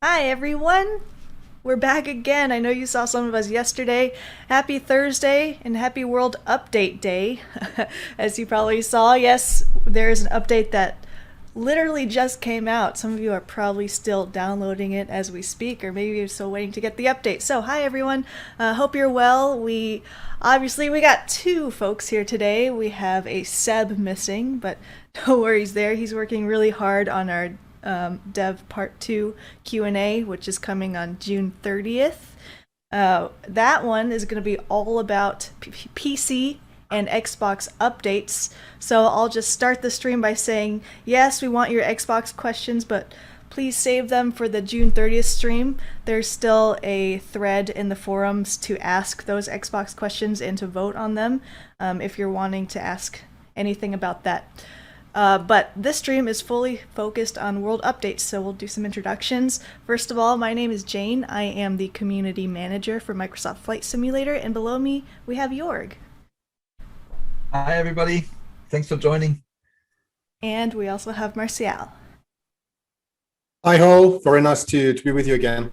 Hi, everyone. We're back again. I know you saw some of us yesterday. Happy Thursday and happy World Update Day. As you probably saw, yes, there is an update that literally just came out. Some of you are probably still downloading it as we speak, or maybe you're still waiting to get the update. So, hi, everyone. Hope you're well. We got two folks here today. We have a Seb missing, but no worries there. He's working really hard on our Dev Part 2 Q&A, which is coming on June 30th. That one is going to be all about PC and Xbox updates. So I'll just start the stream by saying, yes, we want your Xbox questions, but please save them for the June 30th stream. There's still a thread in the forums to ask those Xbox questions and to vote on them if you're wanting to ask anything about that. But this stream is fully focused on world updates, so we'll do some introductions. First of all, my name is Jane. I am the community manager for Microsoft Flight Simulator, and below me we have Jorg. Hi, everybody. Thanks for joining. And we also have Marcial. Hi ho, very nice to be with you again.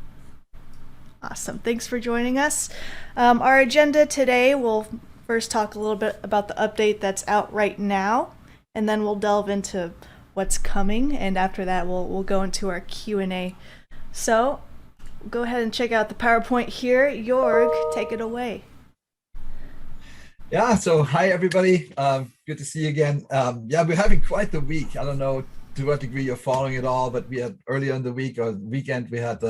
Awesome, thanks for joining us. Our agenda today, we'll first talk a little bit about the update that's out right now, and then we'll delve into what's coming, and after that we'll go into our Q&A. So go ahead and check out the PowerPoint here. Jorg, take it away. Yeah, so hi, everybody. Good to see you again. Yeah, we're having quite the week. I don't know to what degree you're following it all, but we had earlier in the week or weekend, we had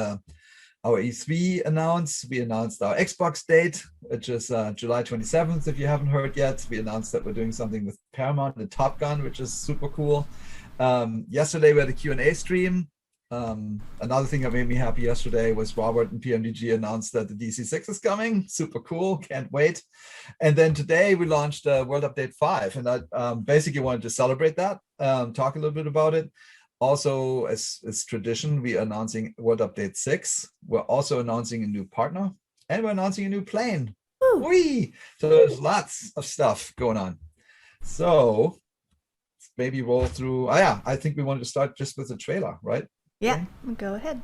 our E3 announced. We announced our Xbox date, which is July 27th. If you haven't heard yet, we announced that we're doing something with Paramount and Top Gun, which is super cool. Yesterday we had a Q&A stream. Another thing that made me happy yesterday was Robert and PMDG announced that the DC6 is coming. Super cool, can't wait. And then today we launched World Update 5, and I basically wanted to celebrate that, talk a little bit about it. Also, as tradition, we're announcing World Update 6. We're also announcing a new partner, and we're announcing a new plane. Whee! So there's lots of stuff going on. So maybe roll through. Oh yeah, I think we wanted to start just with the trailer, right? Yeah, go ahead.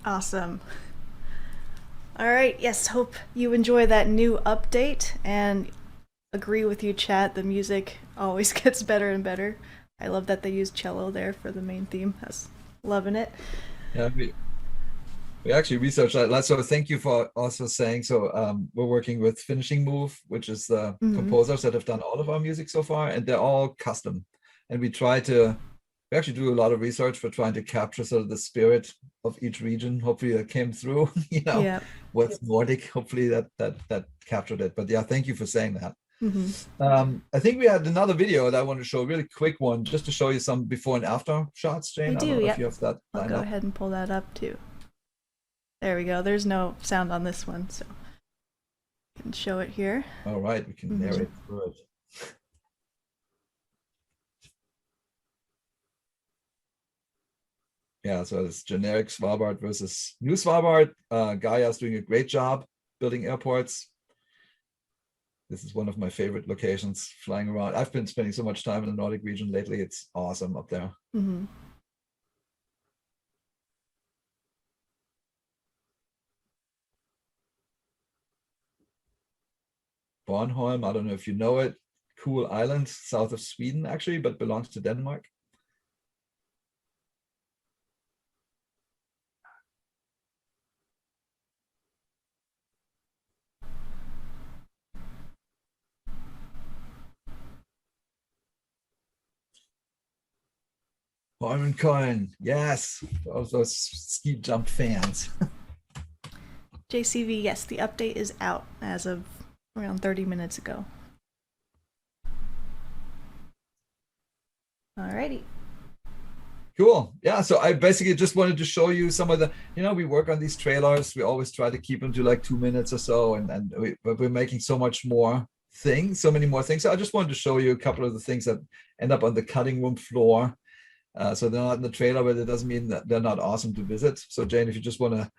Awesome. All right, yes, hope you enjoy that new update. And agree with you, chat. The music always gets better and better. I love that they use cello there for the main theme. I was loving it. Yeah, we actually researched that. So thank you for also saying so. We're working with Finishing Move, which is the composers that have done all of our music so far, and they're all custom. And we actually do a lot of research for trying to capture sort of the spirit of each region. Hopefully that came through, Yeah. what's Nordic. Hopefully that captured it. But yeah, thank you for saying that. I think we had another video that I want to show, a really quick one, just to show you some before and after shots, Jane. We I do, don't know if yep. you have that I'll lined go up. ahead and pull that up too. There we go. There's no sound on this one, so I can show it here. All right, we can narrate through it. Yeah, so it's generic Svalbard versus new Svalbard. Gaia's doing a great job building airports. This is one of my favorite locations flying around. I've been spending so much time in the Nordic region lately. It's awesome up there. Bornholm, I don't know if you know it. Cool island south of Sweden, actually, but belongs to Denmark. Holmenkollen, yes, those ski jump fans. JCV, yes, the update is out as of around 30 minutes ago. Alrighty. Cool. Yeah. So I basically just wanted to show you some of the, we work on these trailers. We always try to keep them to like 2 minutes or so. But we're making so much more things, so many more things. So I just wanted to show you a couple of the things that end up on the cutting room floor. So they're not in the trailer, but it doesn't mean that they're not awesome to visit. So Jane, if you just want to,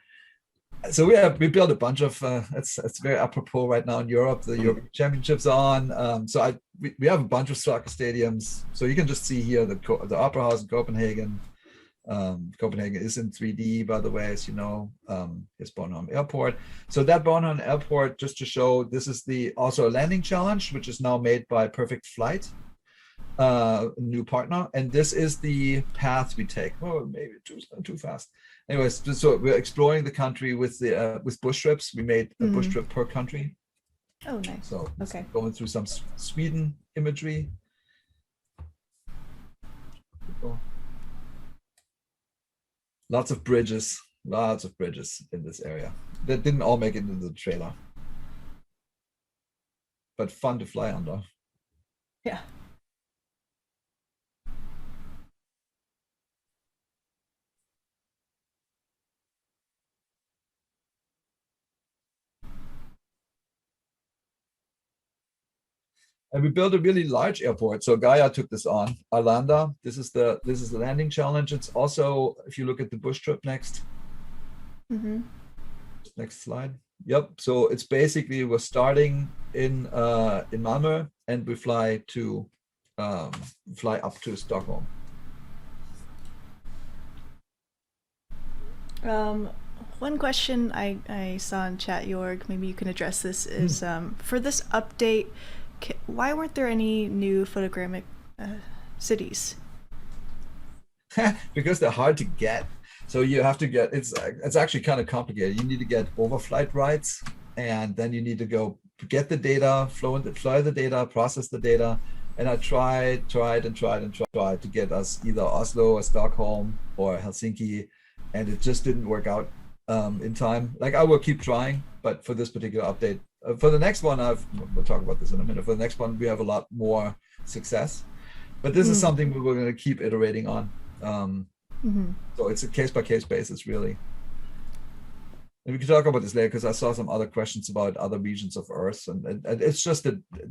so we built a bunch of, it's very apropos right now in Europe, the European Championships on. So we have a bunch of soccer stadiums. So you can just see here the Opera House in Copenhagen. Copenhagen is in 3D, by the way, as you know. It's Bornholm Airport. So that Bornholm Airport, just to show, this is also a landing challenge, which is now made by Perfect Flight, a new partner. And this is the path we take. Oh, maybe too fast. Anyways, so we're exploring the country with bush trips. We made a bush trip per country. Oh, nice. So okay, going through some Sweden imagery. Lots of bridges in this area. That didn't all make it into the trailer, but fun to fly under. Yeah. And we built a really large airport. So Gaia took this on. Arlanda. This is the landing challenge. It's also, if you look at the bush trip next. Next slide. Yep. So it's basically we're starting in Malmö and we fly up to Stockholm. One question I saw in chat, Jorg, maybe you can address this, is for this update, why weren't there any new photogrammic cities? Because they're hard to get. So you have to get, it's actually kind of complicated. You need to get overflight rights, and then you need to go get the data, fly the data, process the data. And I tried to get us either Oslo or Stockholm or Helsinki, and it just didn't work out in time. Like, I will keep trying, but for this particular update, for the next one, we'll talk about this in a minute. For the next one, we have a lot more success, but this is something we're going to keep iterating on. So it's a case-by-case basis, really. And we can talk about this later, because I saw some other questions about other regions of Earth, and it's just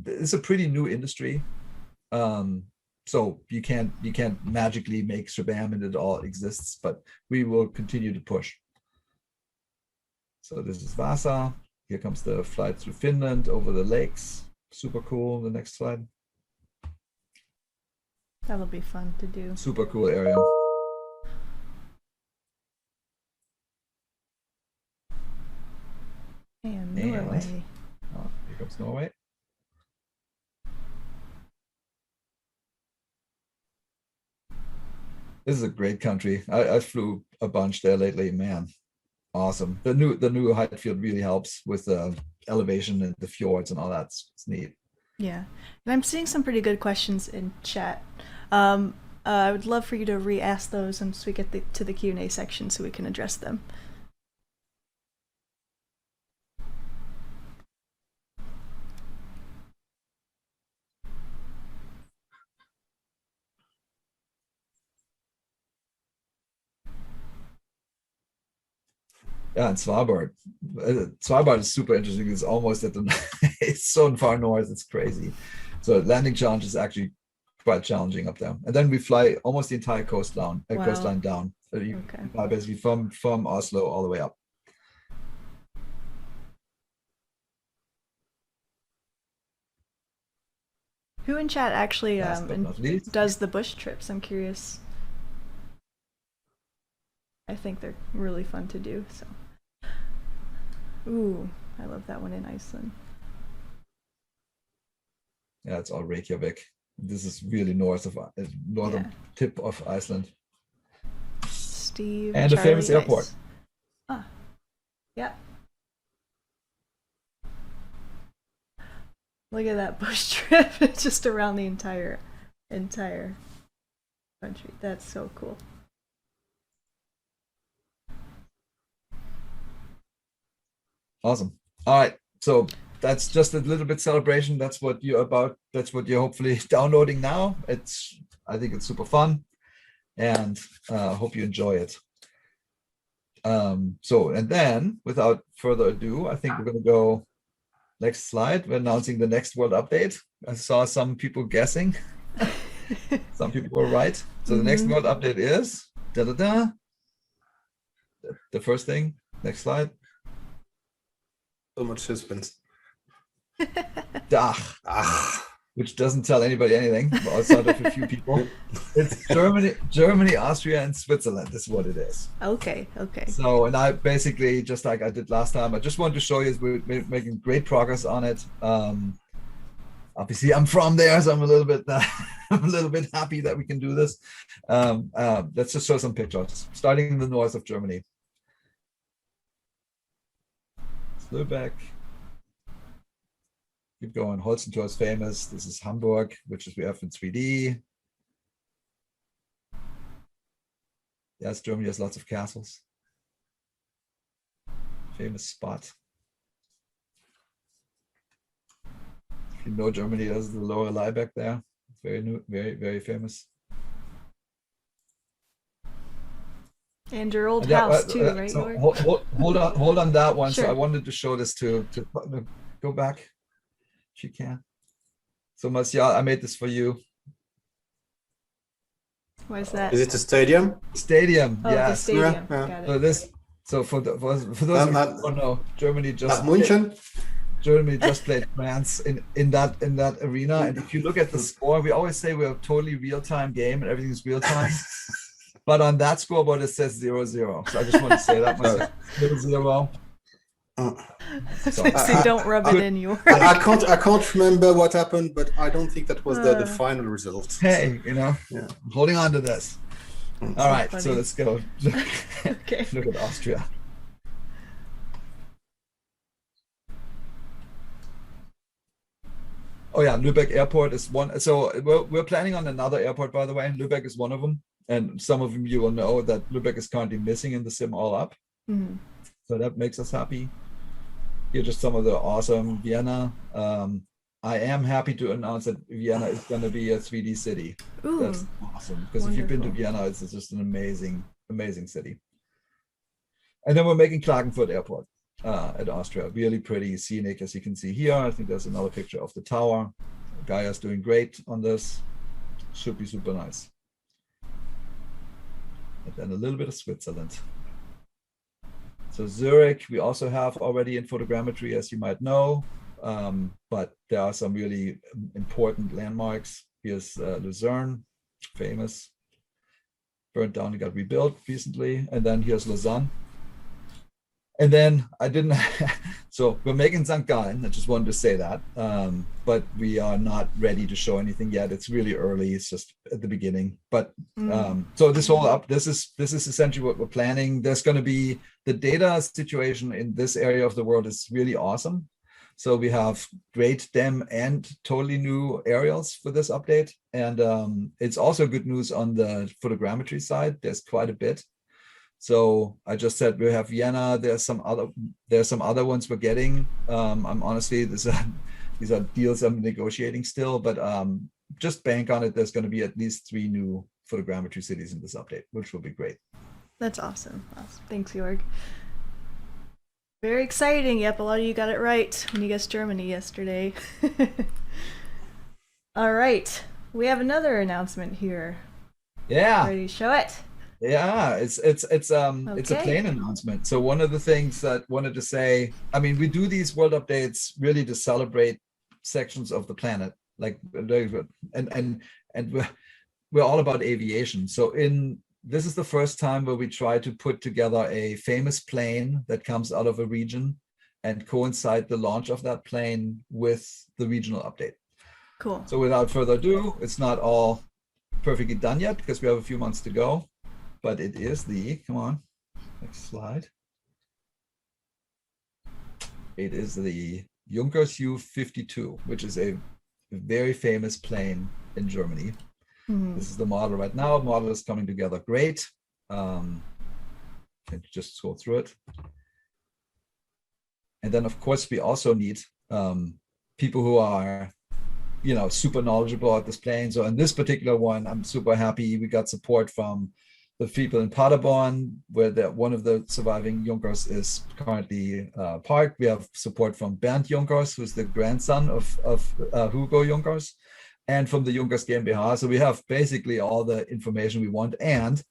it's a pretty new industry. So you can't magically make Shabam and it all exists, but we will continue to push. So this is Vasa. Here comes the flight through Finland over the lakes. Super cool. The next slide. That'll be fun to do. Super cool area. And Norway. Oh, here comes Norway. This is a great country. I flew a bunch there lately, man. Awesome. The new height field really helps with the elevation and the fjords and all that. It's neat. Yeah, and I'm seeing some pretty good questions in chat. I would love for you to re-ask those once we get to the Q&A section so we can address them. Yeah, and Svalbard. Svalbard is super interesting. It's almost at the it's so far north, it's crazy. So landing challenge is actually quite challenging up there. And then we fly almost the entire coastline Wow. coastline down. You fly basically from Oslo all the way up. Who in chat actually Last but not least. does the bush trips? I'm curious. I think they're really fun to do. So, ooh, I love that one in Iceland. Yeah, it's all Reykjavik. This is really northern tip of Iceland. Steve and Charlie, a famous airport. Ice. Ah, yeah. Look at that bush trip just around the entire country. That's so cool. Awesome. All right. So that's just a little bit celebration. That's what you're about. That's what you're hopefully downloading now. I think it's super fun, and hope you enjoy it. And then without further ado, I think we're going to go next slide. We're announcing the next world update. I saw some people guessing. Some people were right. So the next world update is the first thing. Next slide. So much suspense. Dach, which doesn't tell anybody anything outside of a few people. It's Germany, Austria, and Switzerland is what it is. Okay. So, and I basically, just like I did last time, I just wanted to show you we're making great progress on it. Obviously, I'm from there, so I'm a little bit happy that we can do this. Let's just show some pictures, starting in the north of Germany. Lübeck. Keep going. Holstentor is famous. This is Hamburg, which is we have in 3D. Yes, Germany has lots of castles. Famous spot. If you know Germany, there's the Lower Liebeck there. Very new, very famous. And your old house too, right? So hold on that one. Sure. So I wanted to show this to go back. If you can. So Marcia, I made this for you. What is that? Is it a stadium? Stadium, Oh, yes. the stadium. Yeah. Got it. So for those who don't know, Germany just played France in that arena. And if you look at the score, we always say we're a totally real-time game and everything's real-time. But on that scoreboard, it says 0-0. So I just want to say that myself. 0-0. So don't rub it in your. I can't remember what happened, but I don't think that was the final result. Hey, yeah. I'm holding on to this. All right, funny. so let's go. Okay. Look at Austria. Oh yeah, Lübeck Airport is one. So we're planning on another airport, by the way. Lübeck is one of them. And some of you will know that Lübeck is currently missing in the sim all up. Mm-hmm. So that makes us happy. Here are just some of the awesome Vienna. I am happy to announce that Vienna is going to be a 3D city. Ooh, that's awesome. Because if you've been to Vienna, it's just an amazing city. And then we're making Klagenfurt Airport at Austria. Really pretty, scenic, as you can see here. I think there's another picture of the tower. Gaia's doing great on this. Should be super nice. And then a little bit of Switzerland. So Zurich, we also have already in photogrammetry, as you might know, but there are some really important landmarks. Here's Lucerne, famous, burned down and got rebuilt recently. And then here's Lausanne. And then I didn't, so we're making St. Gallen. I just wanted to say that. But we are not ready to show anything yet. It's really early. It's just at the beginning. But so this is essentially what we're planning. There's going to be the data situation in this area of the world is really awesome. So we have great DEM and totally new aerials for this update. And it's also good news on the photogrammetry side. There's quite a bit. So I just said we have Vienna. There's some other ones we're getting. I'm honestly, these are deals I'm negotiating still, but just bank on it. There's going to be at least 3 new photogrammetry cities in this update, which will be great. That's awesome. Thanks, Jorg. Very exciting. Yep, a lot of you got it right when you guessed Germany yesterday. All right, we have another announcement here. Yeah. Ready to show it? Yeah, it's a plane announcement. So one of the things that I wanted to say, I mean, we do these world updates really to celebrate sections of the planet, like, and we're all about aviation. So this is the first time where we try to put together a famous plane that comes out of a region and coincide the launch of that plane with the regional update. Cool. So without further ado, it's not all perfectly done yet because we have a few months to go. But it is come on, next slide. It is the Junkers Ju-52, which is a very famous plane in Germany. Mm-hmm. This is the model right now. Model is coming together great. Can just go through it. And then, of course, we also need people who are, super knowledgeable about this plane. So in this particular one, I'm super happy we got support from the people in Paderborn, where one of the surviving Junkers is currently parked. We have support from Bernd Junkers, who's the grandson of Hugo Junkers, and from the Junkers GmbH. So we have basically all the information we want. And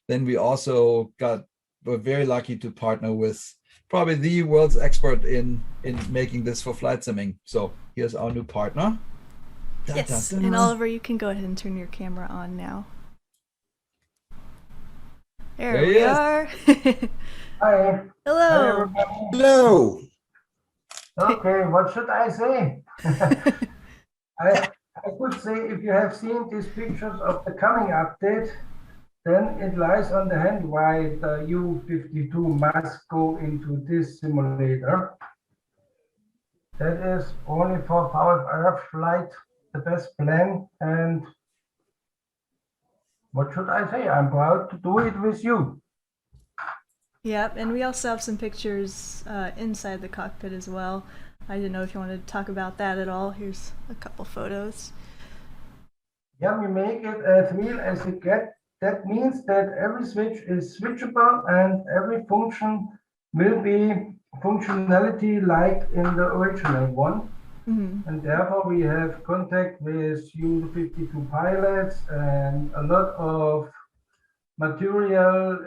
then we also we're very lucky to partner with probably the world's expert in making this for flight simming. So here's our new partner. Yes, and Oliver, you can go ahead and turn your camera on now. There we are. Hi. Hello. Hi, Hello. Okay, what should I say? I could say if you have seen these pictures of the coming update, then it lies on the hand why the Ju-52 must go into this simulator. That is only for VFR flight, the best plan. And what should I say? I'm proud to do it with you. Yep, and we also have some pictures inside the cockpit as well. I didn't know if you wanted to talk about that at all. Here's a couple photos. Yeah, we make it as real as it gets. That means that every switch is switchable and every function will be functionality like in the original one. Mm-hmm. And therefore we have contact with Ju-52 pilots and a lot of material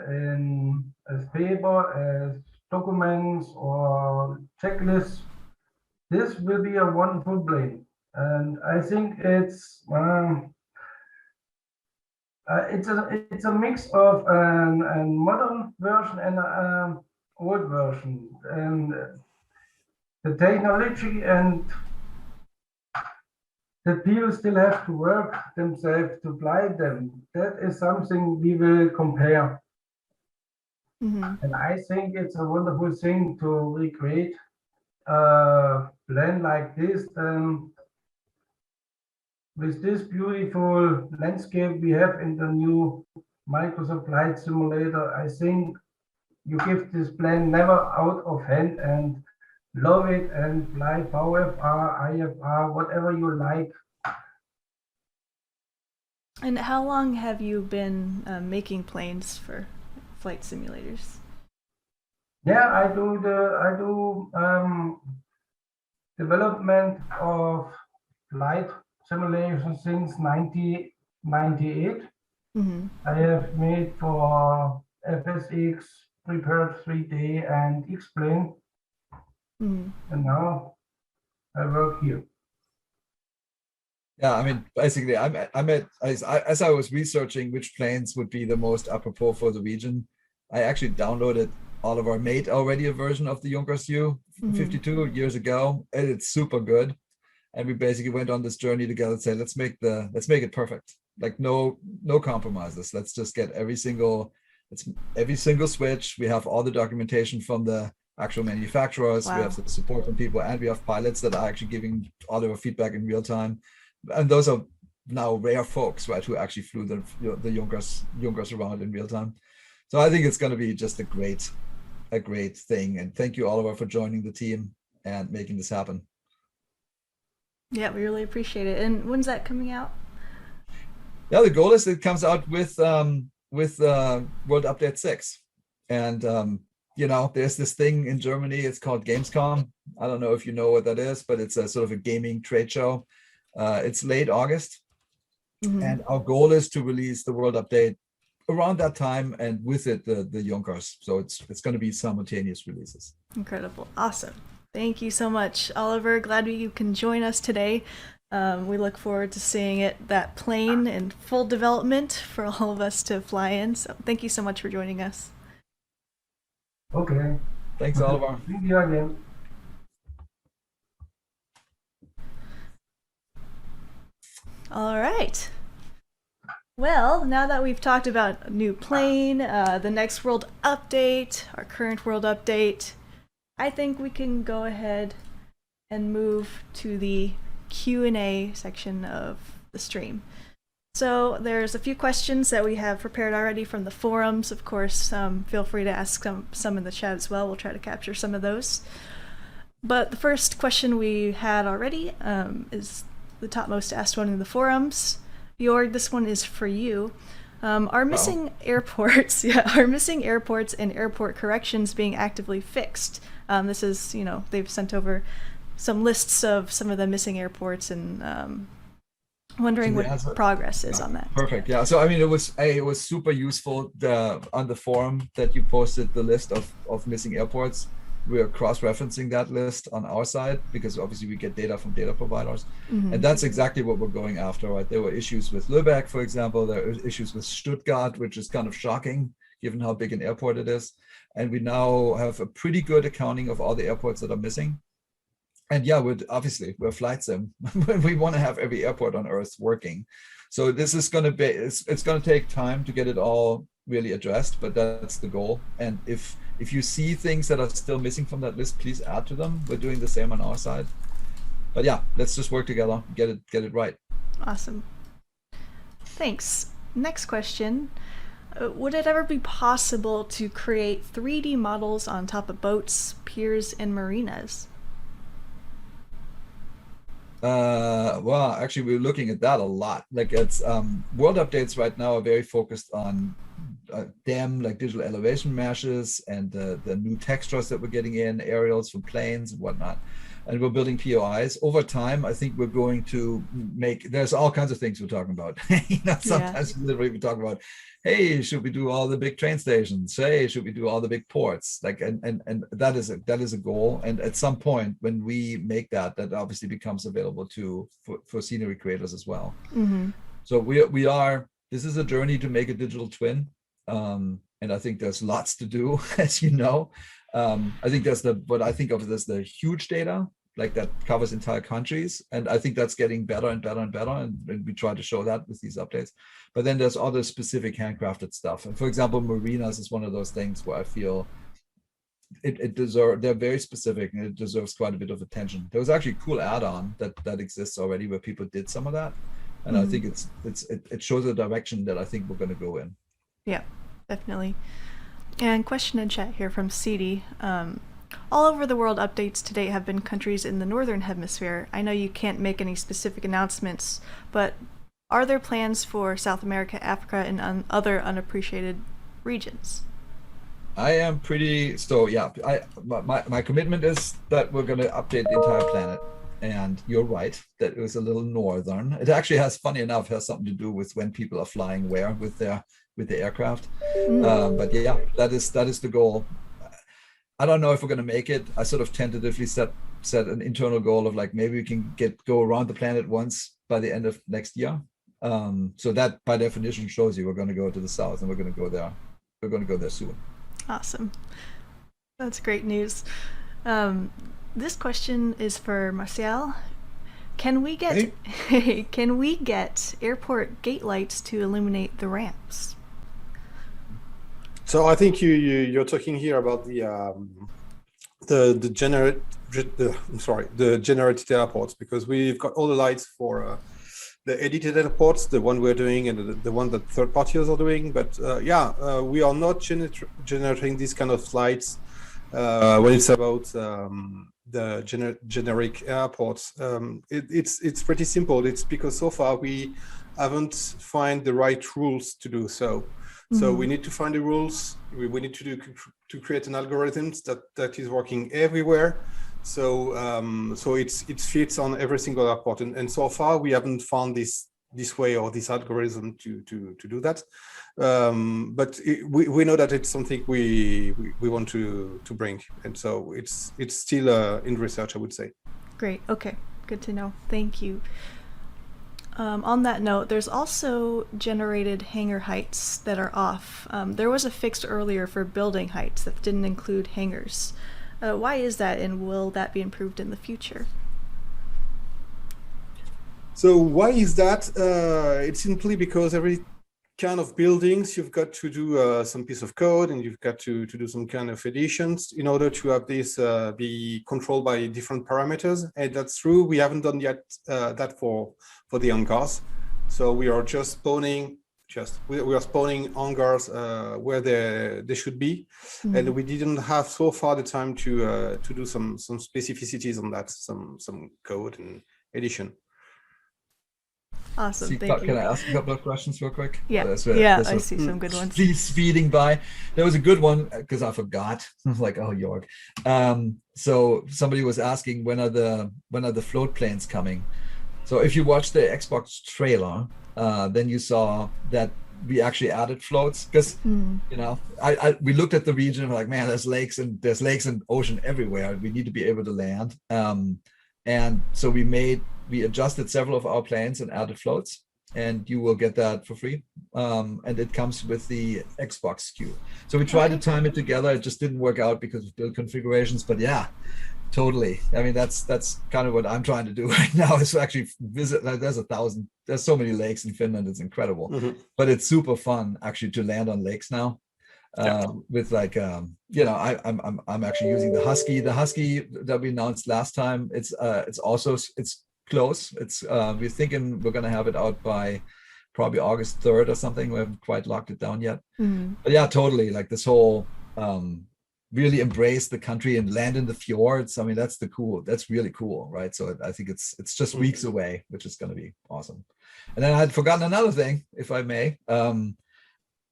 as paper, as documents or checklists. This will be a wonderful plane. And I think it's a mix of a modern version and an old version. And the technology and the people still have to work themselves to fly them. That is something we will compare. Mm-hmm. And I think it's a wonderful thing to recreate a plane like this. With this beautiful landscape we have in the new Microsoft Flight Simulator, I think you give this plane never out of hand and love it and fly VFR, IFR, whatever you like. And how long have you been making planes for flight simulators? Yeah, I do development of flight simulation since 1998. Mm-hmm. I have made for FSX, prepared 3D and X-Plane. Mm-hmm. And now I work here. Yeah, I mean, basically, as I was researching which planes would be the most apropos for the region, I actually downloaded Oliver made already a version of the Junkers U-52 years ago, and it's super good. And we basically went on this journey together and said, let's make it perfect. Like no compromises. Let's just get every single switch. We have all the documentation from the actual manufacturers. Wow. We have the support from people, and we have pilots that are actually giving Oliver feedback in real time. And those are now rare folks, right, who actually flew the Junkers around in real time. So I think it's going to be just a great thing. And thank you, Oliver, for joining the team and making this happen. Yeah, we really appreciate it. And when's that coming out? Yeah, the goal is it comes out with World Update 6. And there's this thing in Germany, it's called Gamescom. I don't know if you know what that is, but it's a sort of a gaming trade show. It's late August. And our goal is to release the World Update around that time, and with it the Junkers. So it's going to be simultaneous releases. Incredible. Awesome. Thank you so much, Oliver. Glad you can join us today. We look forward to seeing that plane in full development for all of us to fly in. So thank you so much for joining us. Okay. Thanks, Oliver. Thank you again. All right. Well, now that we've talked about a new plane, the next world update, our current world update, I think we can go ahead and move to the Q&A section of the stream. So there's a few questions that we have prepared already from the forums. Of course, feel free to ask some in the chat as well. We'll try to capture some of those. But the first question we had already is the topmost asked one in the forums. Jorg, this one is for you. Are missing airports and airport corrections being actively fixed? This is, they've sent over some lists of some of the missing airports, and wondering what progress is on that. Perfect. Yeah. So it was super useful on the forum that you posted the list of missing airports. We are cross-referencing that list on our side because obviously we get data from data providers, and that's exactly what we're going after. Right? There were issues with Lübeck, for example. There are issues with Stuttgart, which is kind of shocking given how big an airport it is. And we now have a pretty good accounting of all the airports that are missing. And yeah, we're flight sim. We want to have every airport on Earth working. So this is going to be, it's going to take time to get it all really addressed, but that's the goal. And if you see things that are still missing from that list, please add to them. We're doing the same on our side. But yeah, let's just work together, get it right. Awesome. Thanks. Next question. Would it ever be possible to create 3D models on top of boats, piers, and marinas? Well, actually, we're looking at that a lot. Like it's world updates right now are very focused on DEM, like digital elevation meshes, and the new textures that we're getting in, aerials from planes and whatnot. And we're building POIs. Over time, I think we're going to there's all kinds of things we're talking about. Sometimes literally we talk about, hey, should we do all the big train stations? Hey, should we do all the big ports? Like, and that is a goal. And at some point when we make that obviously becomes available for scenery creators as well. So this is a journey to make a digital twin. And I think there's lots to do, as you know. I think what I think of as the huge data, like that covers entire countries. And I think that's getting better and better and better. And we try to show that with these updates. But then there's other specific handcrafted stuff. And for example, marinas is one of those things where I feel they're very specific and it deserves quite a bit of attention. There was actually a cool add-on that exists already where people did some of that. And I think it shows a direction that I think we're going to go in. Yeah, definitely. And question in chat here from CD. All over the world, updates to date have been countries in the northern hemisphere. I know you can't make any specific announcements, but are there plans for South America, Africa, and other unappreciated regions? I am pretty, so yeah, my commitment is that we're going to update the entire planet. And you're right, that it was a little northern. It actually funny enough, has something to do with when people are flying where with the aircraft. But yeah, that is the goal. I don't know if we're going to make it. I sort of tentatively set an internal goal of like, maybe we can go around the planet once by the end of next year. So that by definition shows you we're going to go to the south and we're going to go there. We're going to go there soon. Awesome. That's great news. This question is for Martial. Can we get can we get airport gate lights to illuminate the ramps? So I think you're talking here about the generated airports, because we've got all the lights for the edited airports, the one we're doing and the one that third parties are doing. But we are not generating these kind of lights when it's about the generic airports. It's pretty simple. It's because so far we haven't find the right rules to do so. So we need to find the rules. We need to create an algorithm that is working everywhere. So it fits on every single airport. And so far we haven't found this way or this algorithm to do that. But we know that it's something we want to bring, and so it's still in research, I would say. Great. Okay. Good to know. Thank you. On that note, there's also generated hangar heights that are off. There was a fix earlier for building heights that didn't include hangars. Why is that, and will that be improved in the future? So why is that? It's simply because every kind of buildings, you've got to do some piece of code, and you've got to do some kind of additions in order to have this be controlled by different parameters. And that's true. We haven't done yet that for the hangars. So we are just spawning. We are spawning hangars where they should be, and we didn't have so far the time to do some specificities on that, some code and addition. Awesome. Thank you. Can I ask a couple of questions real quick? Yeah. I see some good ones. Please, speeding by. There was a good one because I forgot. I was like, oh, Jorg. So somebody was asking, when are the float planes coming? So if you watch the Xbox trailer, then you saw that we actually added floats, because you know, we looked at the region and we're like, man, there's lakes and ocean everywhere. We need to be able to land. And so we adjusted several of our planes and added floats, and you will get that for free. And it comes with the Xbox SKU. So we tried to time it together. It just didn't work out because of build configurations, but yeah, totally. I mean, that's kind of what I'm trying to do right now, is actually visit. There's so many lakes in Finland. It's incredible, but it's super fun actually to land on lakes now. With like you know, I'm actually using the Husky that we announced last time. It's close. It's we're thinking we're going to have it out by probably August 3rd or something. We haven't quite locked it down yet. But yeah, totally, like this whole really embrace the country and land in the fjords. I mean, that's really cool, right? So I think it's just weeks away, which is going to be awesome. And then I'd forgotten another thing, if I may.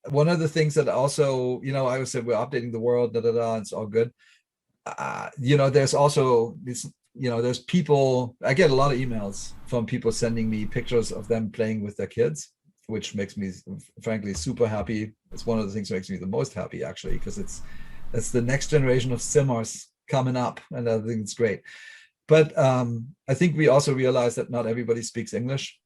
One of the things that also, you know, I always said we're updating the world, it's all good. You know, there's also this, you know, there's people, I get a lot of emails from people sending me pictures of them playing with their kids, which makes me frankly super happy. It's one of the things that makes me the most happy, actually, because it's the next generation of simmers coming up, and I think it's great. But I think we also realize that not everybody speaks English.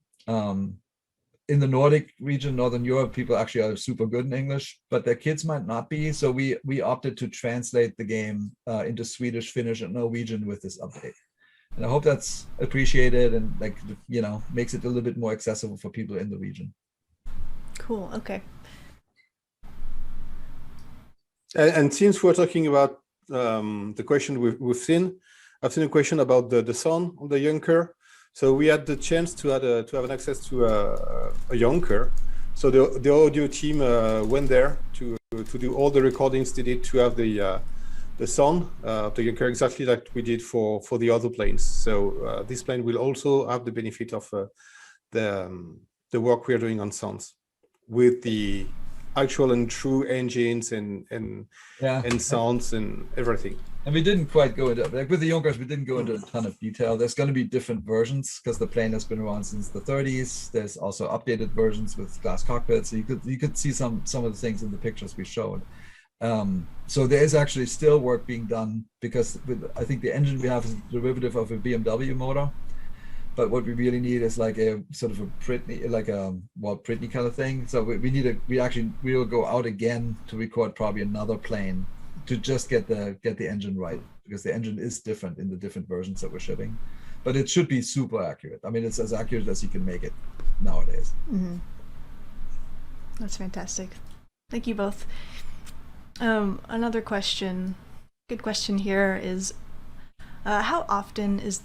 In the Nordic region, Northern Europe, people actually are super good in English, but their kids might not be. So we opted to translate the game into Swedish, Finnish, and Norwegian with this update. And I hope that's appreciated and, like, you know, makes it a little bit more accessible for people in the region. Cool. Okay. And since we're talking about the question we've seen, I've seen a question about the sound of the Junker. So we had the chance to have an access to a Junker. So the audio team went there to do all the recordings they did to have the sound of the Junker, exactly like we did for the other planes. So this plane will also have the benefit of the work we're doing on sounds with the actual and true engines and sounds and everything. And we didn't quite go into, like with the Junkers, we didn't go into a ton of detail. There's going to be different versions because the plane has been around since the 30s. There's also updated versions with glass cockpits. So you could see some of the things in the pictures we showed. So there is actually still work being done, because I think the engine we have is a derivative of a BMW motor. But what we really need is like a sort of a Britney kind of thing. So we will go out again to record probably another plane to just get the engine right, because the engine is different in the different versions that we're shipping, but it should be super accurate. I mean, it's as accurate as you can make it nowadays. Mm-hmm. That's fantastic. Thank you both. Another question, good question here is, how often is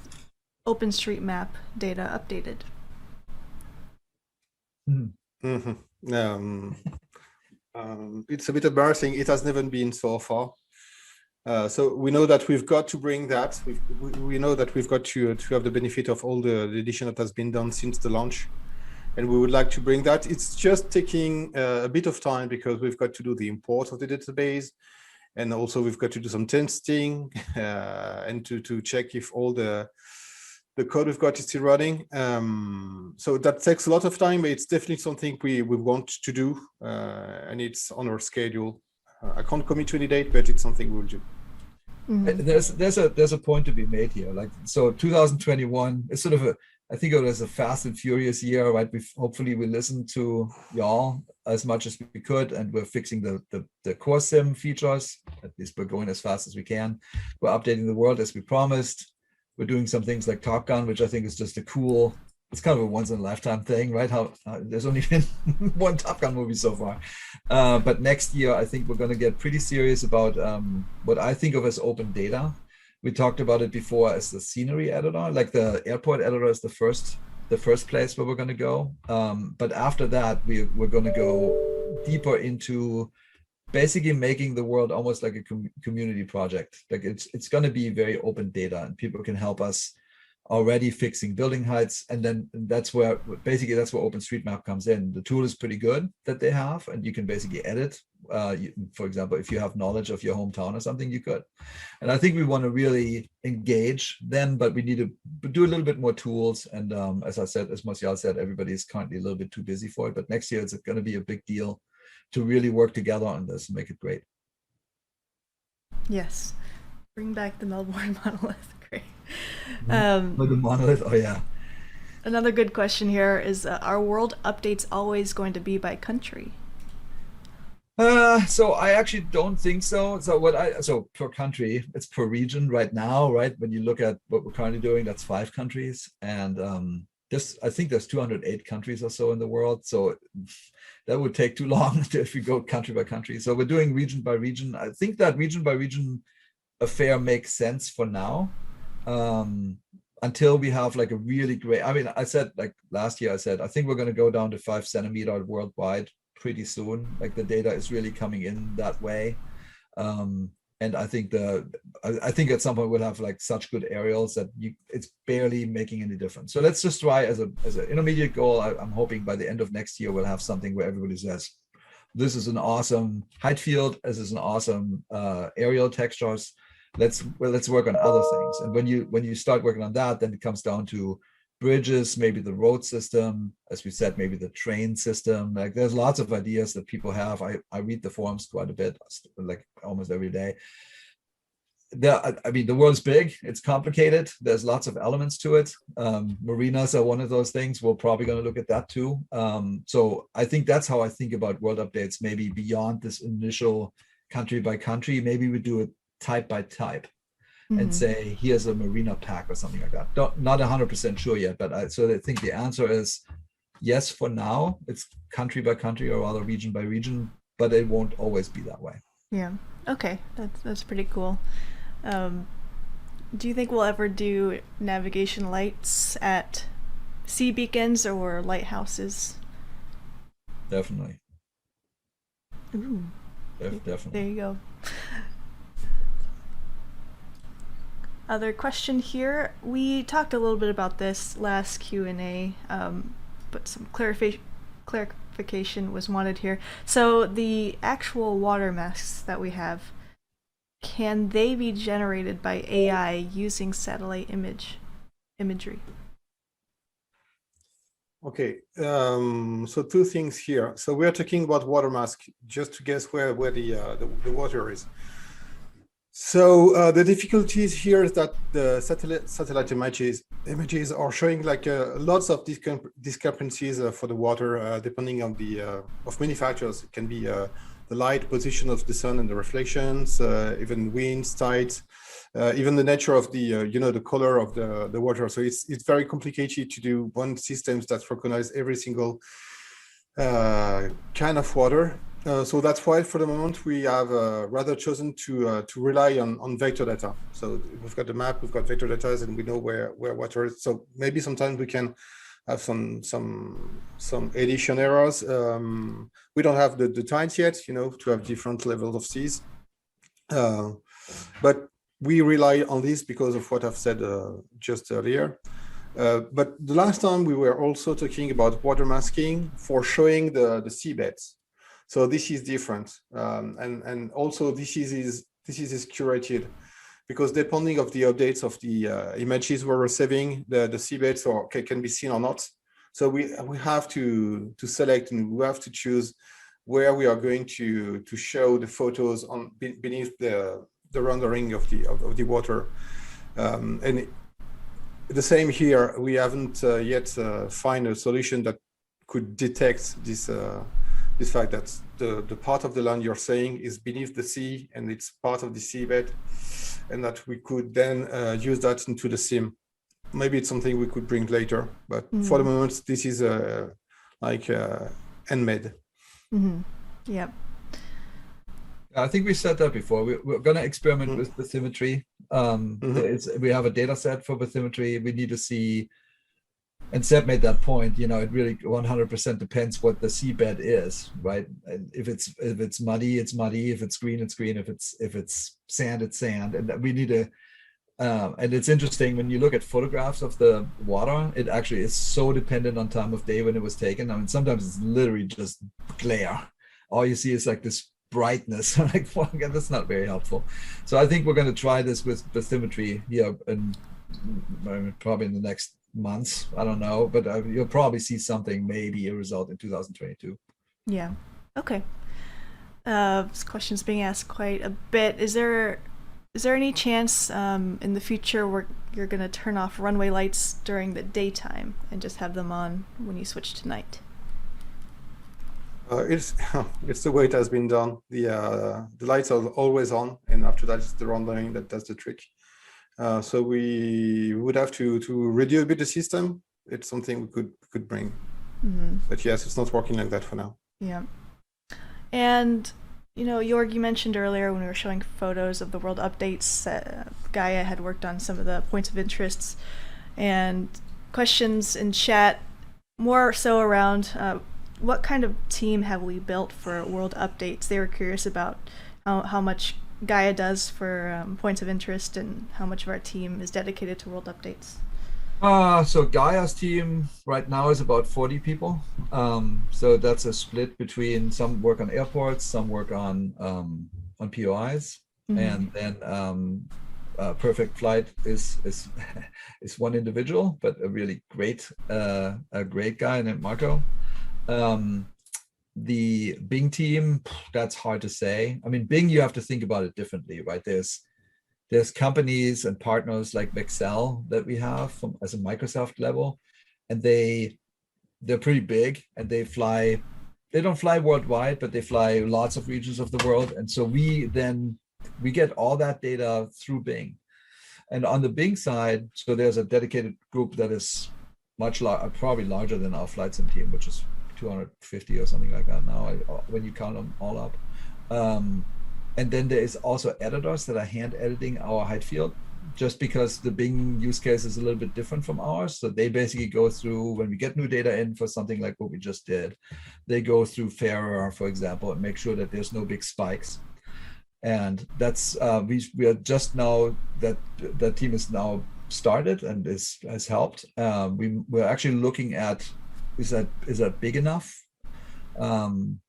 OpenStreetMap data updated? Mm-hmm. It's a bit embarrassing. It has never been so far. So we know that we've got to bring that. We know that we've got to have the benefit of all the edition that has been done since the launch. And we would like to bring that. It's just taking a bit of time because we've got to do the import of the database. And also we've got to do some testing and to check if all the code we've got is still running. So that takes a lot of time, but it's definitely something we want to do. And it's on our schedule. I can't commit to any date, but it's something we'll do. Mm-hmm. There's a point to be made here. Like, so 2021 is sort of I think it was a fast and furious year, right? Hopefully we listened to y'all as much as we could, and we're fixing the core sim features. At least we're going as fast as we can. We're updating the world as we promised. We're doing some things like Top Gun, which I think is just it's kind of a once in a lifetime thing, right? There's only been one Top Gun movie so far. But next year, I think we're going to get pretty serious about what I think of as open data. We talked about it before as the scenery editor, like the airport editor is the first place where we're going to go. But after that, we're going to go deeper into basically making the world almost like a community project. Like it's going to be very open data, and people can help us already fixing building heights. And then that's where OpenStreetMap comes in. The tool is pretty good that they have, and you can basically edit. For example, if you have knowledge of your hometown or something, you could. And I think we want to really engage then, but we need to do a little bit more tools. And as Martial said, everybody is currently a little bit too busy for it. But next year, it's going to be a big deal to really work together on this and make it great. Yes. Bring back the Melbourne monolith. Great. With the monolith, oh yeah. Another good question here is, are world updates always going to be by country? So I actually don't think so. So per country, it's per region right now, right? When you look at what we're currently doing, that's 5 countries. And I think there's 208 countries or so in the world. So that would take too long if we go country by country. So we're doing region by region. I think that region by region affair makes sense for now. Until we have like a really great, I mean, I said like last year, I think we're going to go down to 5 centimeter worldwide pretty soon. Like the data is really coming in that way. And I think at some point we'll have like such good aerials that it's barely making any difference. So let's just try as an intermediate goal. I'm hoping by the end of next year, we'll have something where everybody says, this is an awesome height field. This is an awesome aerial textures. Let's work on other things. And when you start working on that, then it comes down to bridges, maybe the road system, as we said, maybe the train system. Like there's lots of ideas that people have. I read the forums quite a bit, like almost every day. I mean, the world's big, it's complicated. There's lots of elements to it. Marinas are one of those things. We're probably going to look at that too. So I think that's how I think about world updates, maybe beyond this initial country by country. Maybe we do it type by type and say, here's a marina pack or something like that. Not 100% sure yet, but I think the answer is yes for now. It's country by country, or rather region by region, but it won't always be that way. Yeah. Okay. That's pretty cool. Do you think we'll ever do navigation lights at sea beacons or lighthouses? Definitely. Ooh. Definitely. There you go. Other question here. We talked a little bit about this last Q&A, but some clarification was wanted here. So the actual water masks that we have, can they be generated by AI using satellite imagery? Okay, so 2 things here. So we're talking about water mask, just to guess where the water is. So the difficulties here is that the satellite images are showing like lots of discrepancies for the water, depending on the of many factors. It can be the the light position of the sun and the reflections, even winds, tides, even the nature of the the color of the water. So it's very complicated to do one systems that recognize every single kind of water. So that's why for the moment we have rather chosen to rely on vector data. So we've got the map, we've got vector data, and we know where water is. So maybe sometimes we can have some edition errors. We don't have the tides yet, to have different levels of seas. But we rely on this because of what I've said just earlier. But the last time we were also talking about water masking for showing the seabeds. So this is different, and also this is curated, because depending of the updates of the images we're receiving, the seabeds can be seen or not. So we have to select, and we have to choose where we are going to show the photos on beneath the rendering of the water, and the same here. We haven't yet find a solution that could detect this fact that the part of the land you're saying is beneath the sea and it's part of the seabed, and that we could then use that into the sim. Maybe it's something we could bring later, but for the moment, this is handmade. Yep. I think we said that before. We're going to experiment with bathymetry. We have a data set for bathymetry. We need to see, and Seb made that point, it really 100% depends what the seabed is, right? And if it's muddy, it's muddy. If it's green, it's green. If it's sand, it's sand. And we need to, and it's interesting when you look at photographs of the water, it actually is so dependent on time of day when it was taken. I mean, sometimes it's literally just glare. All you see is like this brightness. I'm like, well, again, that's not very helpful. So I think we're going to try this with bathymetry here, and probably in the next months. I don't know, but you'll probably see something, maybe a result in 2022. Yeah. Okay. This question's being asked quite a bit. Is there any chance in the future where you're going to turn off runway lights during the daytime and just have them on when you switch to night? It's the way it has been done. The lights are always on, and after that it's the rendering that does the trick. So we would have to reduce a bit the system. It's something we could bring, but yes, it's not working like that for now. Yeah. And Jorg, you mentioned earlier when we were showing photos of the world updates that Gaia had worked on some of the points of interests, and questions in chat more so around what kind of team have we built for world updates. They were curious about how much Gaia does for points of interest and how much of our team is dedicated to world updates. So Gaia's team right now is about 40 people. So that's a split between some work on airports, some work on POIs, and then Perfect Flight is one individual, but a really great guy named Marco. The Bing team, that's hard to say. I mean, Bing, you have to think about it differently, right? There's companies and partners like Vexel that we have as a Microsoft level, and they're pretty big, and they don't fly worldwide, but they fly lots of regions of the world. And so we get all that data through Bing. And on the Bing side, so there's a dedicated group that is probably larger than our flight sim team, which is 250 or something like that now, when you count them all up. And then there is also editors that are hand editing our height field, just because the Bing use case is a little bit different from ours. So they basically go through, when we get new data in for something like what we just did, they go through Fairer, for example, and make sure that there's no big spikes. And that's we are just now, that team is now started and has helped. We're actually looking at, is that big enough?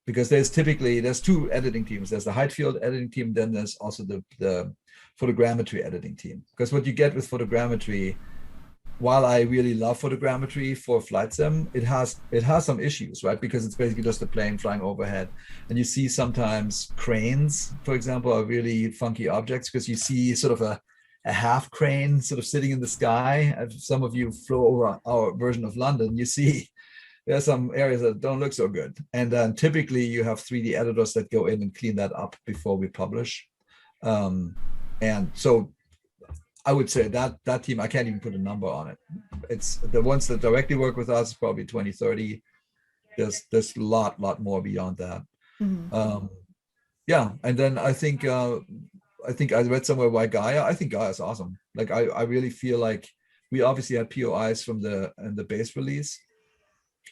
Because there's two editing teams. There's the height field editing team, then there's also the photogrammetry editing team. Because what you get with photogrammetry, while I really love photogrammetry for flight sim, it has some issues, right? Because it's basically just a plane flying overhead, and you see sometimes cranes, for example, are really funky objects, because you see sort of a half crane sort of sitting in the sky. If some of you flew over our version of London, you see there are some areas that don't look so good. And then typically you have 3D editors that go in and clean that up before we publish. And so I would say that team, I can't even put a number on it. It's the ones that directly work with us, probably 20, 30. There's a lot more beyond that. Yeah, and then I think I read somewhere why Gaia. I think Gaia is awesome. Like I really feel like we obviously had POIs from the base release,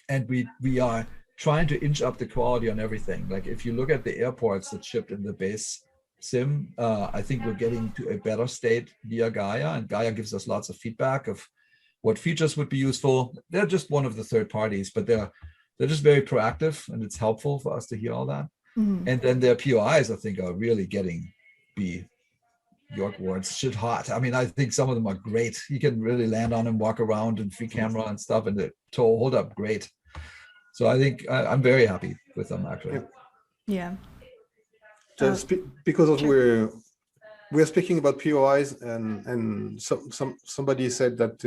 and we are trying to inch up the quality on everything. Like if you look at the airports that shipped in the base sim, I think we're getting to a better state via Gaia, and Gaia gives us lots of feedback of what features would be useful. They're just one of the third parties, but they're just very proactive, and it's helpful for us to hear all that. And then their POIs, I think, are really getting York words shit hot. I mean, I think some of them are great. You can really land on them, walk around and free camera and stuff, and the tow hold up great. So I think I'm very happy with them actually. Yeah. Just because of we're speaking about POIs, and somebody said that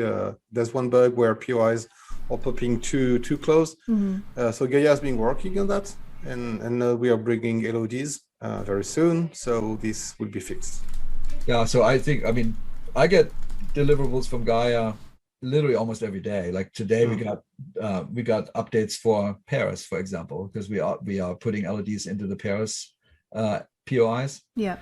there's one bug where POIs are popping too close. So Gaia has been working on that, and we are bringing LODs very soon, so this will be fixed. Yeah, so I think, I mean, I get deliverables from Gaia literally almost every day. Like today we got updates for Paris, for example, because we are putting LODs into the Paris POIs. Yeah.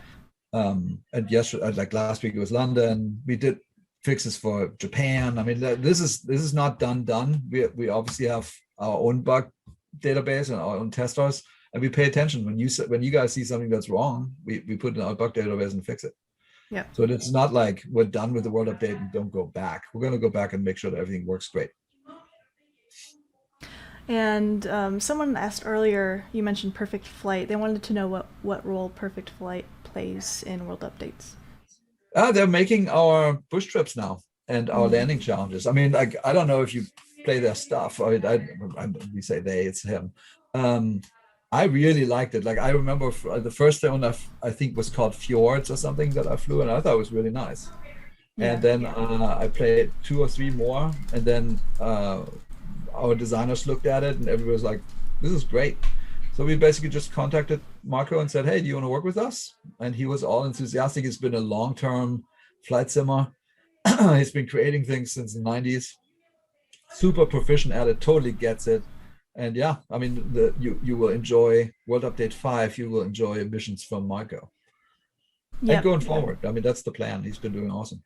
And yesterday, like last week, it was London. We did fixes for Japan. I mean, this is not done. We obviously have our own bug database and our own testers, and we pay attention when you guys see something that's wrong. We put it in our bug database and fix it. Yeah. So it's not like we're done with the world update and don't go back. We're going to go back and make sure that everything works great. And someone asked earlier, you mentioned Perfect Flight. They wanted to know what role Perfect Flight plays in world updates. They're making our bush trips now and our landing challenges. I mean, like, I don't know if you play their stuff. We say they, it's him. I really liked it. Like, I remember the first one I think was called Fjords or something that I flew, and I thought it was really nice. Yeah. And then I played 2 or 3 more, and then our designers looked at it and everybody was like, this is great. So we basically just contacted Marco and said, hey, do you want to work with us? And he was all enthusiastic. It's been a long-term flight simmer. He's been creating things since the 90s. Super proficient at it, totally gets it. And yeah, I mean, you will enjoy World Update 5. You will enjoy missions from Marco. Yep. And going forward, I mean, that's the plan. He's been doing awesome.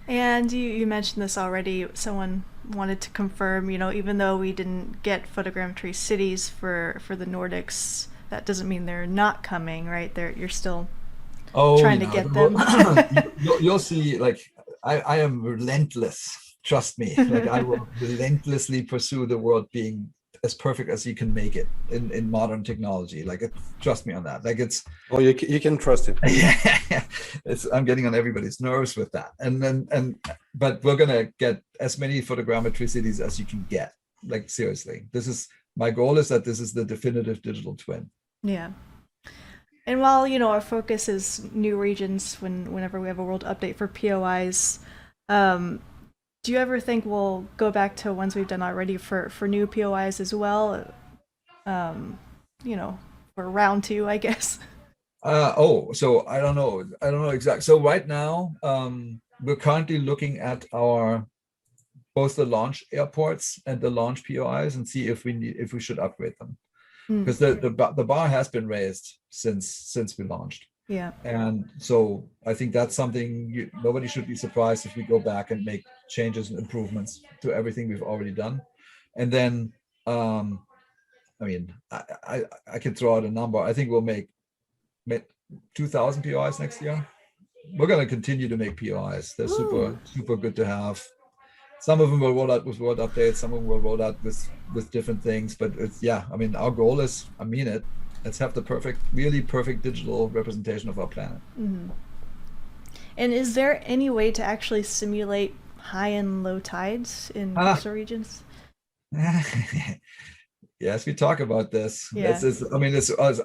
And you mentioned this already. Someone wanted to confirm, even though we didn't get photogrammetry cities for the Nordics, that doesn't mean they're not coming, right? You're still trying to get them. You'll see, like, I am relentless. Trust me, like I will relentlessly pursue the world being as perfect as you can make it in modern technology. Like, trust me on that. Like, it's. Oh, you can trust it. Yeah, I'm getting on everybody's nerves with that. But we're gonna get as many photogrammetry cities as you can get. Like, seriously, my goal is that this is the definitive digital twin. Yeah. And while our focus is new regions, whenever we have a world update for POIs, do you ever think we'll go back to ones we've done already for new POIs as well? For round 2, I guess. So I don't know exactly. So right now, we're currently looking at both the launch airports and the launch POIs and see if we should upgrade them, because the bar has been raised since we launched. Yeah. And so I think that's something nobody should be surprised if we go back and make changes and improvements to everything we've already done. And then, I mean, I can throw out a number. I think we'll make 2,000 POIs next year. We're going to continue to make POIs. They're super good to have. Some of them will roll out with world updates. Some of them will roll out with different things. But I mean, our goal is, I mean it. Let's have the really perfect digital representation of our planet. Mm-hmm. And is there any way to actually simulate high and low tides in coastal regions? Yes, we talk about this. Yeah.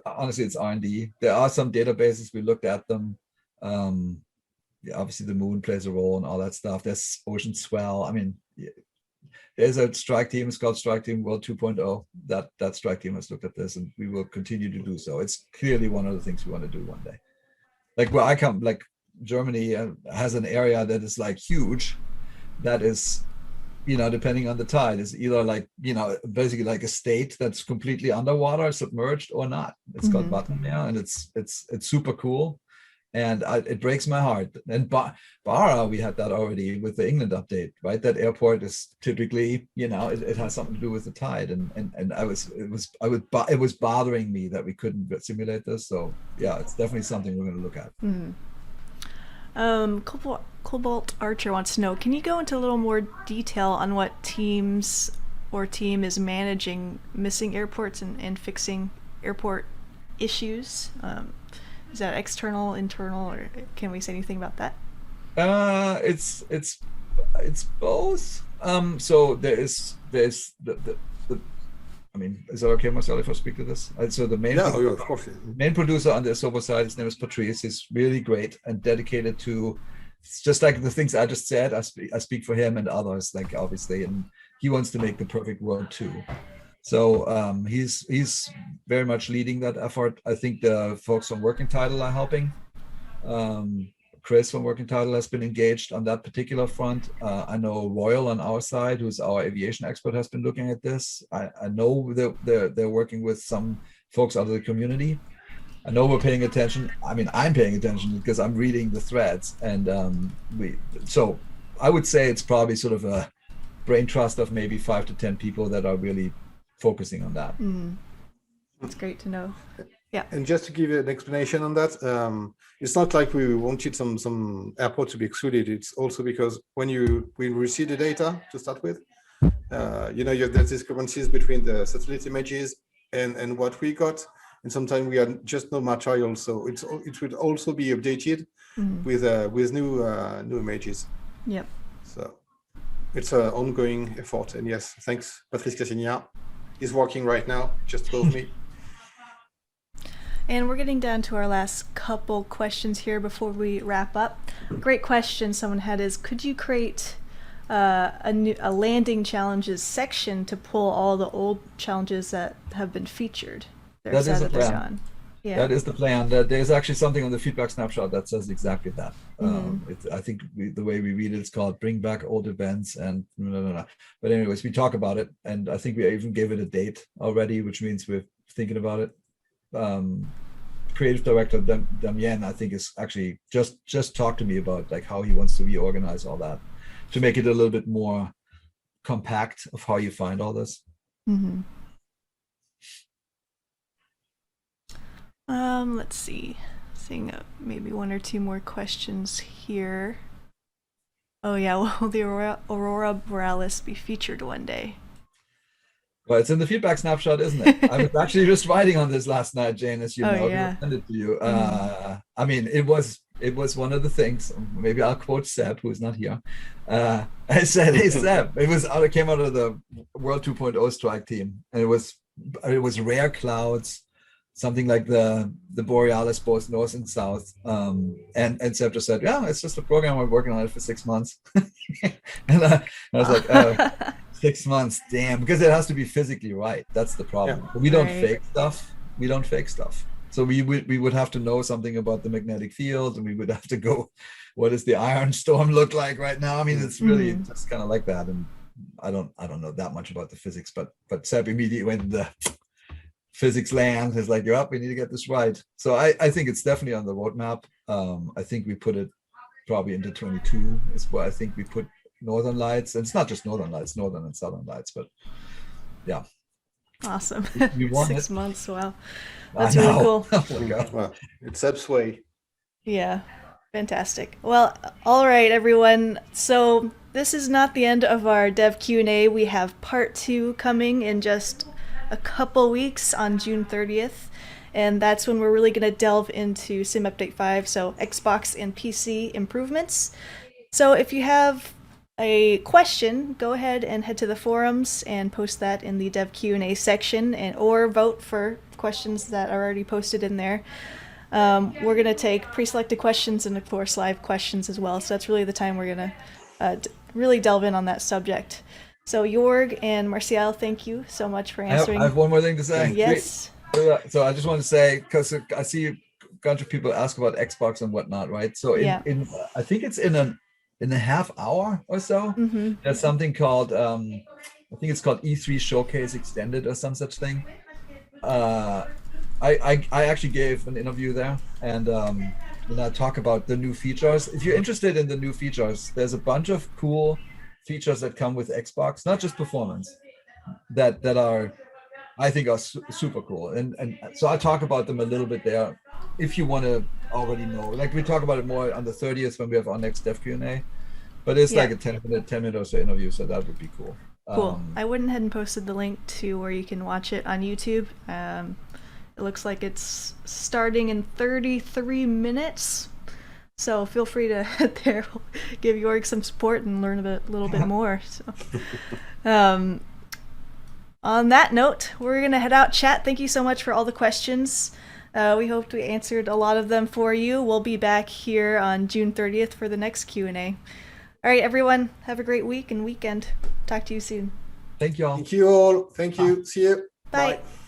Honestly, it's R&D. There are some databases, we looked at them. Obviously the moon plays a role and all that stuff. There's ocean swell. I mean, there's a strike team. It's called Strike Team World 2.0. That strike team has looked at this, and we will continue to do so. It's clearly one of the things we want to do one day. Like where I come, like Germany has an area that is like huge, that is, depending on the tide, is either like, basically like a state that's completely underwater, submerged, or not. It's called Wattenmeer, and it's super cool. And it breaks my heart. And Barra, we had that already with the England update, right? That airport is typically, it has something to do with the tide. And it was bothering me that we couldn't simulate this. So yeah, it's definitely something we're going to look at. Cobalt Archer wants to know, can you go into a little more detail on what teams or team is managing missing airports and fixing airport issues? Is that external, internal, or can we say anything about that? It's both. So there's the I mean, is that okay, Marcel, if I speak to this? So the main of course. Main producer on the Sober side, his name is Patrice. He's really great and dedicated to, it's just like the things I just said. I speak for him and others, like obviously, and he wants to make the perfect world too. So he's very much leading that effort. I think the folks from Working Title are helping. Chris from Working Title has been engaged on that particular front. I know Royal on our side, who's our aviation expert, has been looking at this. I know they're working with some folks out of the community. I know we're paying attention. I mean, I'm paying attention because I'm reading the threads, and so I would say it's probably sort of a brain trust of maybe 5 to 10 people that are really focusing on that. That's great to know. Yeah. And just to give you an explanation on that, it's not like we wanted some airport to be excluded. It's also because when we receive the data to start with, there's discrepancies between the satellite images and what we got, and sometimes we are just no material. So it would also be updated with new images. Yep. So it's an ongoing effort. And yes, thanks, Patrice Cassagna. He's working right now, just told me. And we're getting down to our last couple questions here before we wrap up. Great question someone had is, could you create a landing challenges section to pull all the old challenges that have been featured? That is the plan. Yeah. That is the plan. There's actually something on the feedback snapshot that says exactly that. I think the way we read it is called "Bring Back Old Events" and But anyways, we talk about it, and I think we even gave it a date already, which means we're thinking about it. Creative director Damien, I think, is actually just talked to me about like how he wants to reorganize all that to make it a little bit more compact of how you find all this. Let's see. Seeing maybe one or two more questions here. Oh yeah, will the Aurora Borealis be featured one day? Well, it's in the feedback snapshot, isn't it? I was actually just writing on this last night, Jane, as you know. Yeah. I sent it to you. I mean, it was one of the things. Maybe I'll quote Seb, who's not here. I said, "Hey Seb," it came out of the World 2.0 strike team, and it was rare clouds, something like the Borealis, both north and south. And Seb just said, "Yeah, it's just a program. We're working on it for 6 months." And I was like, "Oh." 6 months, damn, because it has to be physically right. That's the problem. Yeah. We don't fake stuff. So we would have to know something about the magnetic field, and we would have to go, what does the iron storm look like right now? I mean, it's really just kind of like that. And I don't know that much about the physics, but Seb immediately went into the physics land. Is like, you're up, we need to get this right. So I think it's definitely on the roadmap. I think we put it probably into 22 is where I think we put Northern Lights. And it's not just Northern Lights, Northern and Southern Lights, but yeah. Awesome. We won 6 it. months. Wow. That's really cool. Oh my God. Well, it's Seb's way. Yeah. Fantastic. Well, all right, everyone. So this is not the end of our Dev Q&A. We have part 2 coming in just a couple weeks on June 30th. And that's when we're really going to delve into Sim Update 5, so Xbox and PC improvements. So if you have a question, go ahead and head to the forums and post that in the Dev Q&A section, or vote for questions that are already posted in there. We're going to take pre-selected questions and, of course, live questions as well. So that's really the time we're going to really delve in on that subject. So Jorg and Marcial, thank you so much for I have, answering. I have one more thing to say. Yes. So I just want to say, because I see a bunch of people ask about Xbox and whatnot, right? So Yeah. in I think it's in a half hour or so, Mm-hmm. there's something called I think it's called E3 Showcase Extended or some such thing. I actually gave an interview there, and I talk about the new features. If you're interested in the new features, there's a bunch of cool features that come with Xbox, not just performance, that are, I think, are super cool. And so I talk about them a little bit there. If you want to already know, like we talk about it more on the 30th when we have our next Dev Q&A, but it's like a 10 minute or so interview, so that would be cool. Cool. I went ahead and posted the link to where you can watch it on YouTube. It looks like it's starting in 33 minutes. So feel free to head there, give Jorg some support and learn a little bit more. So, on that note, we're going to head out. Chat, thank you so much for all the questions. We hoped we answered a lot of them for you. We'll be back here on June 30th for the next Q&A. All right, everyone, have a great week and weekend. Talk to you soon. Thank you all. Thank you all. Thank you. See you. Bye. Bye.